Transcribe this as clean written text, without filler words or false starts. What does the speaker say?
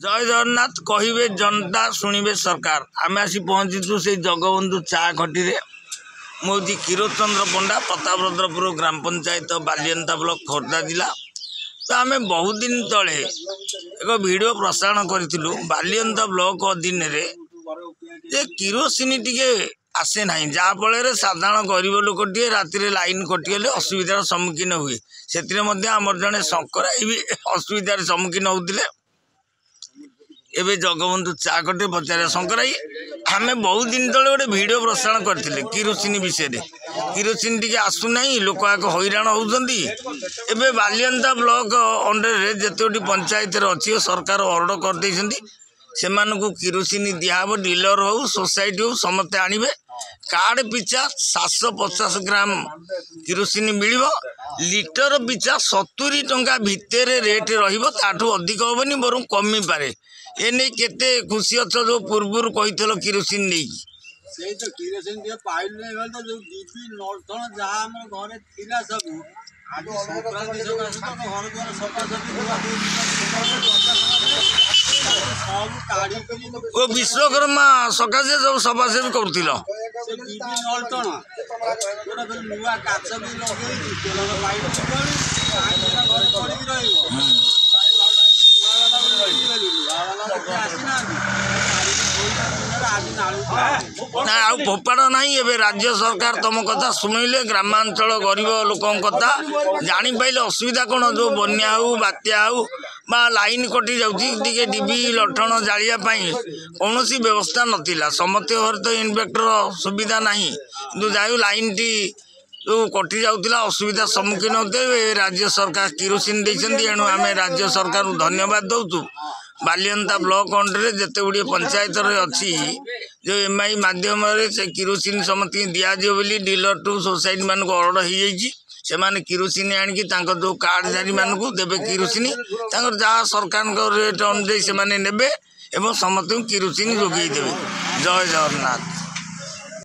जय जगन्नाथ कहिबे जनता शुणिबे सरकार। आम आसी पहुँचीचु से जगबंधु चा खटी मुझे क्षीरचंद्र पंडा प्रतापरुद्रपुर ग्राम पंचायत बालियंता ब्लॉक खोर्धा जिला। तो आम बहुत दिन तले एक वीडियो प्रसारण करूँ बालियंता ब्लॉक अधीन जे किरोसिनी टिके आसे ना जहाँफल साधारण गरीब लोक टे राति लाइन कटिगले असुविधार सम्मुखीन हुए से आमर जड़े शंकराई भी असुविधार सम्मुखीन होते। एबे जगबंधु चा कटे पचारे शंकराई आम बहुत दिन तले गोटे वीडियो प्रसारण करते किरोसिनी विषय किरोसिनी टी आसुना लोक आक हैरान होती। एबे बालियंता ब्लॉक अंडर जिते पंचायत अच्छी सरकार ऑर्डर करदे से किरोसिनी दिहब डीलर हो सोसाइटी हो समस्ते आणवे कार्ड पिछा 750 ग्राम किरोसिनी मिल लिटर पिछा 70 टंका भितर रेट रठू अधिक हेनी बर कमी पारे एने केते खुशी अच्छ जो पूर्व कही किरोसिन नहीं वो विश्वकर्मा सकाशे सब सफासेवी कर ना फोपाड़ ना एबे राज्य सरकार तुम कथा शुणिले ग्रामांचल गरीब लोक कथा जानी पाइले असुविधा कौन जो बन्या हो बात्या हो बा लाइन कटि जाऊँगी डीबी लठण जालिया कौन व्यवस्था नाला समस्त घर तो इन्वेक्टर सुविधा ना कि जाऊ लाइन टी जो कटि जाऊला असुविधा सम्मुखीन होते राज्य सरकार किरोसिन देते एणु आम राज्य सरकार धन्यवाद दौचु। बालियंता ब्लॉक अंडर जिते गुड़े पंचायत अच्छी जो एमआई माध्यम से किरोसिन समस्त दिज्व बोली डीलर टू सोसाइटी मानक ऑर्डर हो से किरोसिन आणिकी जो कार्डधारी मानक देवे किरोसिन जहाँ सरकार रेट अनुजाई से ने समस्त किरोसिन जोगई देवे। जय जगन्नाथ।